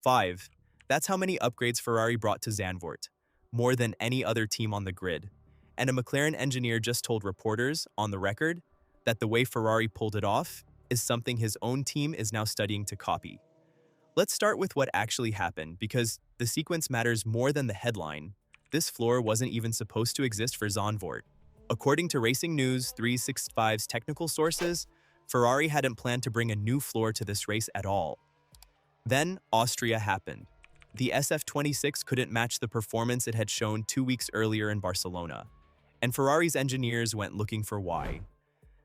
5. That's how many upgrades Ferrari brought to Zandvoort, more than any other team on the grid. And a McLaren engineer just told reporters, on the record, that the way Ferrari pulled it off is something his own team is now studying to copy. Let's start with what actually happened, because the sequence matters more than the headline. This floor wasn't even supposed to exist for Zandvoort. According to Racing News 365's technical sources, Ferrari hadn't planned to bring a new floor to this race at all. Then, Austria happened. The SF26 couldn't match the performance it had shown 2 weeks earlier in Barcelona, and Ferrari's engineers went looking for why.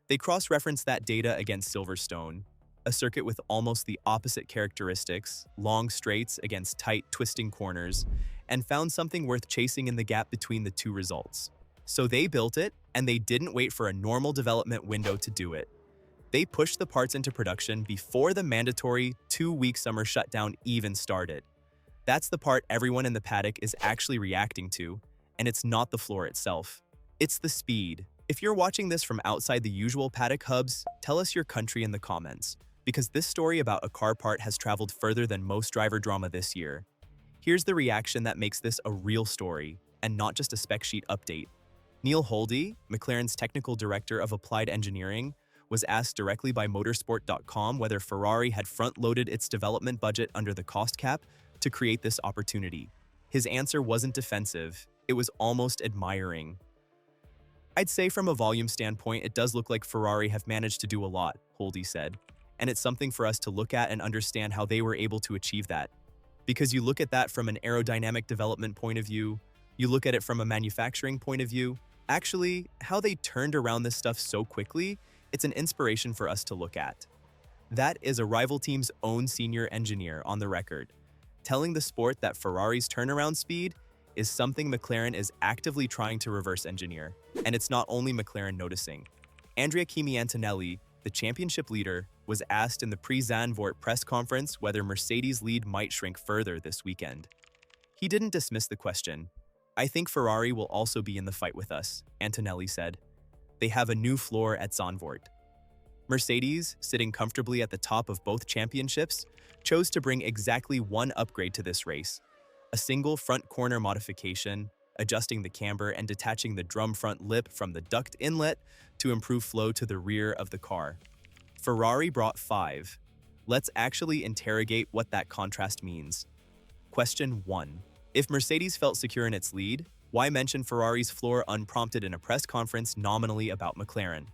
They cross-referenced that data against Silverstone, a circuit with almost the opposite characteristics, long straights against tight, twisting corners, and found something worth chasing in the gap between the two results. So they built it, and they didn't wait for a normal development window to do it. They pushed the parts into production before the mandatory 2-week summer shutdown even started. That's the part everyone in the paddock is actually reacting to, and it's not the floor itself. It's the speed. If you're watching this from outside the usual paddock hubs, tell us your country in the comments, because this story about a car part has traveled further than most driver drama this year. Here's the reaction that makes this a real story, and not just a spec sheet update. Neil Houldey, McLaren's technical director of applied engineering, was asked directly by motorsport.com whether Ferrari had front-loaded its development budget under the cost cap to create this opportunity. His answer wasn't defensive, it was almost admiring. I'd say from a volume standpoint, it does look like Ferrari have managed to do a lot, Houldey said, and it's something for us to look at and understand how they were able to achieve that. Because you look at that from an aerodynamic development point of view, you look at it from a manufacturing point of view, actually, how they turned around this stuff so quickly, it's an inspiration for us to look at. That is a rival team's own senior engineer on the record, telling the sport that Ferrari's turnaround speed is something McLaren is actively trying to reverse engineer. And it's not only McLaren noticing. Kimi Antonelli, the championship leader, was asked in the pre-Zandvoort press conference whether Mercedes' lead might shrink further this weekend. He didn't dismiss the question. "I think Ferrari will also be in the fight with us," Antonelli said. "They have a new floor at Zandvoort." Mercedes, sitting comfortably at the top of both championships, chose to bring exactly one upgrade to this race: a single front corner modification, adjusting the camber and detaching the drum front lip from the duct inlet to improve flow to the rear of the car. Ferrari brought 5. Let's actually interrogate what that contrast means. Question 1. If Mercedes felt secure in its lead, why mention Ferrari's floor unprompted in a press conference nominally about McLaren?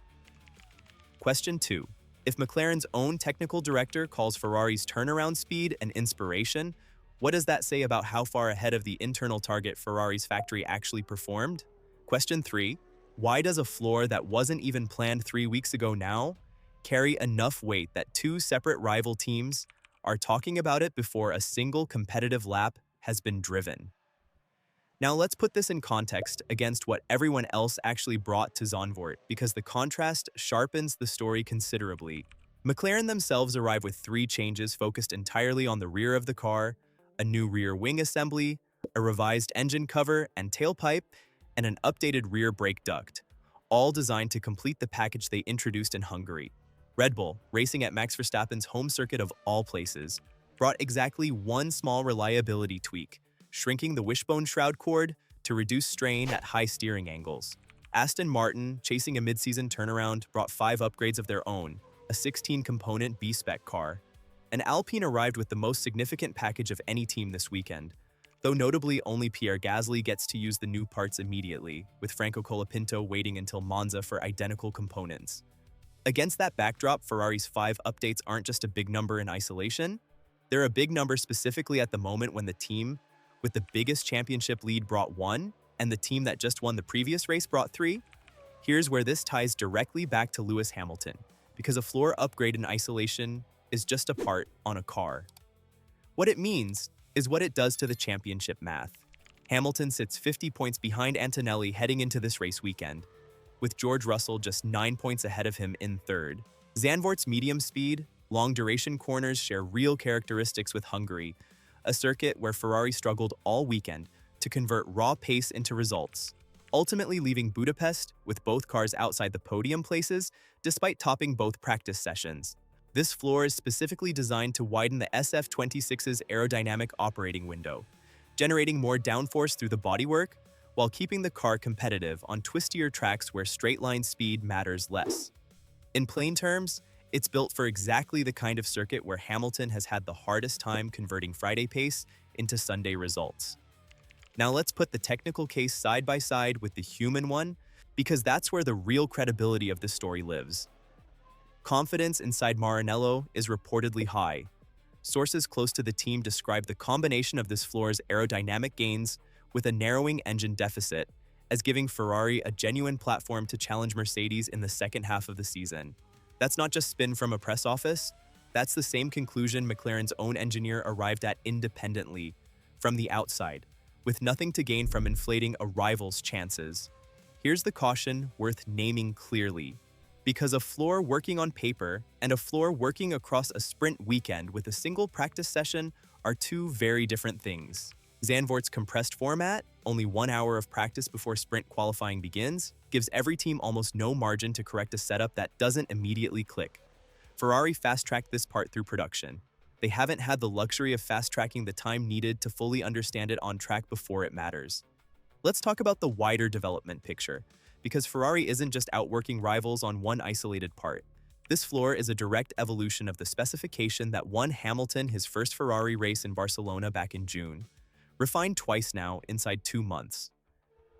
Question 2. If McLaren's own technical director calls Ferrari's turnaround speed an inspiration, what does that say about how far ahead of the internal target Ferrari's factory actually performed? Question 3. Why does a floor that wasn't even planned 3 weeks ago now carry enough weight that 2 separate rival teams are talking about it before a single competitive lap has been driven? Now let's put this in context against what everyone else actually brought to Zandvoort, because the contrast sharpens the story considerably. McLaren themselves arrive with 3 changes focused entirely on the rear of the car: a new rear wing assembly, a revised engine cover and tailpipe, and an updated rear brake duct, all designed to complete the package they introduced in Hungary. Red Bull, racing at Max Verstappen's home circuit of all places, brought exactly one small reliability tweak: shrinking the wishbone shroud cord to reduce strain at high steering angles. Aston Martin, chasing a mid-season turnaround, brought 5 upgrades of their own, a 16-component B-spec car. And Alpine arrived with the most significant package of any team this weekend, though notably only Pierre Gasly gets to use the new parts immediately, with Franco Colapinto waiting until Monza for identical components. Against that backdrop, Ferrari's 5 updates aren't just a big number in isolation. They're a big number specifically at the moment when the team with the biggest championship lead brought 1, and the team that just won the previous race brought 3. Here's where this ties directly back to Lewis Hamilton, because a floor upgrade in isolation is just a part on a car. What it means is what it does to the championship math. Hamilton sits 50 points behind Antonelli heading into this race weekend, with George Russell just 9 points ahead of him in 3rd. Zandvoort's medium speed, long-duration corners share real characteristics with Hungary, a circuit where Ferrari struggled all weekend to convert raw pace into results, ultimately leaving Budapest with both cars outside the podium places despite topping both practice sessions. This floor is specifically designed to widen the SF26's aerodynamic operating window, generating more downforce through the bodywork while keeping the car competitive on twistier tracks where straight-line speed matters less. In plain terms, it's built for exactly the kind of circuit where Hamilton has had the hardest time converting Friday pace into Sunday results. Now let's put the technical case side by side with the human one, because that's where the real credibility of the story lives. Confidence inside Maranello is reportedly high. Sources close to the team describe the combination of this floor's aerodynamic gains with a narrowing engine deficit as giving Ferrari a genuine platform to challenge Mercedes in the second half of the season. That's not just spin from a press office, that's the same conclusion McLaren's own engineer arrived at independently, from the outside, with nothing to gain from inflating a rival's chances. Here's the caution worth naming clearly. Because a floor working on paper and a floor working across a sprint weekend with a single practice session are two very different things. Zandvoort's compressed format, only 1 hour of practice before sprint qualifying begins, gives every team almost no margin to correct a setup that doesn't immediately click. Ferrari fast-tracked this part through production. They haven't had the luxury of fast-tracking the time needed to fully understand it on track before it matters. Let's talk about the wider development picture, because Ferrari isn't just outworking rivals on one isolated part. This floor is a direct evolution of the specification that won Hamilton his first Ferrari race in Barcelona back in June, refined twice now inside 2 months.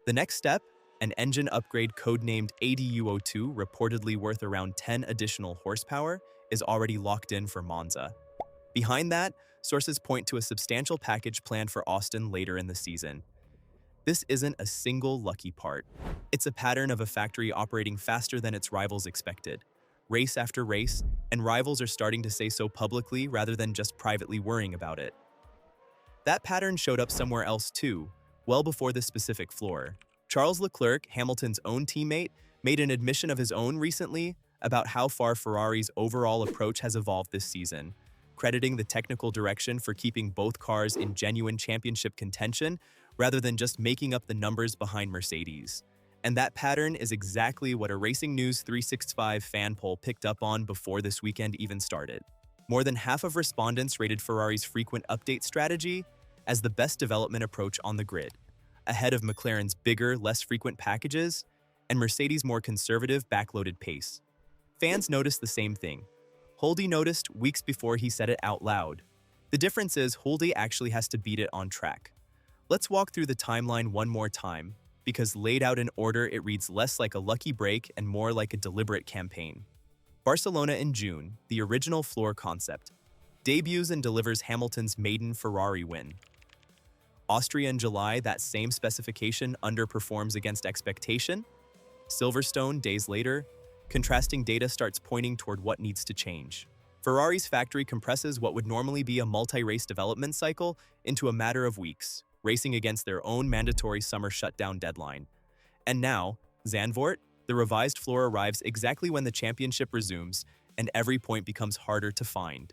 The next step, an engine upgrade codenamed ADU02, reportedly worth around 10 additional horsepower, is already locked in for Monza. Behind that, sources point to a substantial package planned for Austin later in the season. This isn't a single lucky part. It's a pattern of a factory operating faster than its rivals expected, race after race, and rivals are starting to say so publicly rather than just privately worrying about it. That pattern showed up somewhere else too, well before this specific floor. Charles Leclerc, Hamilton's own teammate, made an admission of his own recently about how far Ferrari's overall approach has evolved this season, crediting the technical direction for keeping both cars in genuine championship contention rather than just making up the numbers behind Mercedes. And that pattern is exactly what a Racing News 365 fan poll picked up on before this weekend even started. More than half of respondents rated Ferrari's frequent update strategy as the best development approach on the grid, ahead of McLaren's bigger, less frequent packages and Mercedes' more conservative, backloaded pace. Fans noticed the same thing. Houldey noticed weeks before he said it out loud. The difference is Houldey actually has to beat it on track. Let's walk through the timeline one more time, because laid out in order it reads less like a lucky break and more like a deliberate campaign. Barcelona in June, the original floor concept, debuts and delivers Hamilton's maiden Ferrari win. Austria in July, that same specification underperforms against expectation. Silverstone, days later, contrasting data starts pointing toward what needs to change. Ferrari's factory compresses what would normally be a multi-race development cycle into a matter of weeks, racing against their own mandatory summer shutdown deadline. And now, Zandvoort, the revised floor arrives exactly when the championship resumes, and every point becomes harder to find.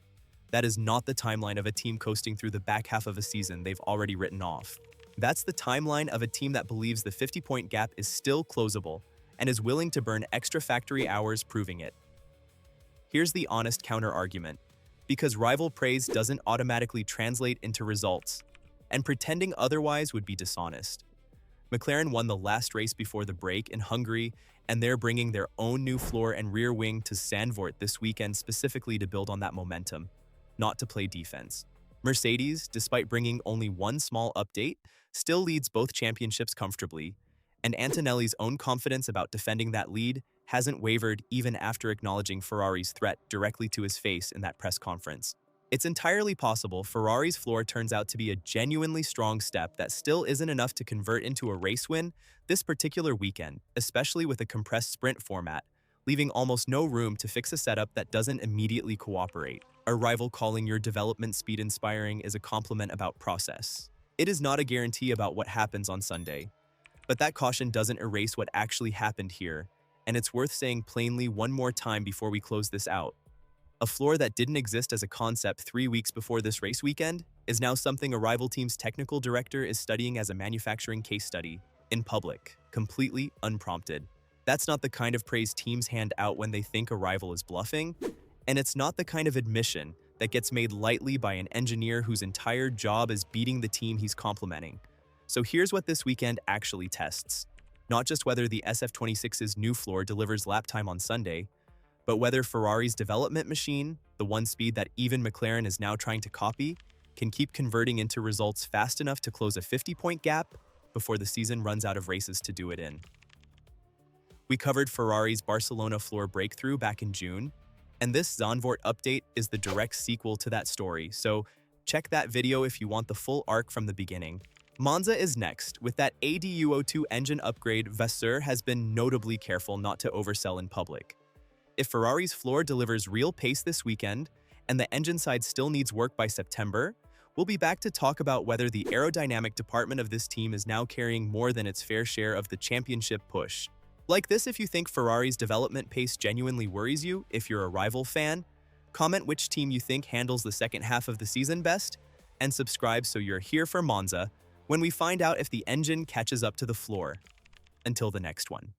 That is not the timeline of a team coasting through the back half of a season they've already written off. That's the timeline of a team that believes the 50-point gap is still closable and is willing to burn extra factory hours proving it. Here's the honest counter-argument. Because rival praise doesn't automatically translate into results, and pretending otherwise would be dishonest. McLaren won the last race before the break in Hungary, and they're bringing their own new floor and rear wing to Zandvoort this weekend specifically to build on that momentum, not to play defense. Mercedes, despite bringing only one small update, still leads both championships comfortably, and Antonelli's own confidence about defending that lead hasn't wavered even after acknowledging Ferrari's threat directly to his face in that press conference. It's entirely possible Ferrari's floor turns out to be a genuinely strong step that still isn't enough to convert into a race win this particular weekend, especially with a compressed sprint format, leaving almost no room to fix a setup that doesn't immediately cooperate. A rival calling your development speed inspiring is a compliment about process. It is not a guarantee about what happens on Sunday. But that caution doesn't erase what actually happened here, and it's worth saying plainly one more time before we close this out. A floor that didn't exist as a concept 3 weeks before this race weekend is now something a rival team's technical director is studying as a manufacturing case study, in public, completely unprompted. That's not the kind of praise teams hand out when they think a rival is bluffing, And it's not the kind of admission that gets made lightly by an engineer whose entire job is beating the team he's complimenting. So here's what this weekend actually tests. Not just whether the SF26's new floor delivers lap time on Sunday, but whether Ferrari's development machine, the one speed that even McLaren is now trying to copy, can keep converting into results fast enough to close a 50-point gap before the season runs out of races to do it in. We covered Ferrari's Barcelona floor breakthrough back in June, and this Zandvoort update is the direct sequel to that story, so check that video if you want the full arc from the beginning. Monza is next. With that ADU02 engine upgrade, Vasseur has been notably careful not to oversell in public. If Ferrari's floor delivers real pace this weekend, and the engine side still needs work by September, we'll be back to talk about whether the aerodynamic department of this team is now carrying more than its fair share of the championship push. Like this if you think Ferrari's development pace genuinely worries you. If you're a rival fan, comment which team you think handles the second half of the season best, and subscribe so you're here for Monza when we find out if the engine catches up to the floor. Until the next one.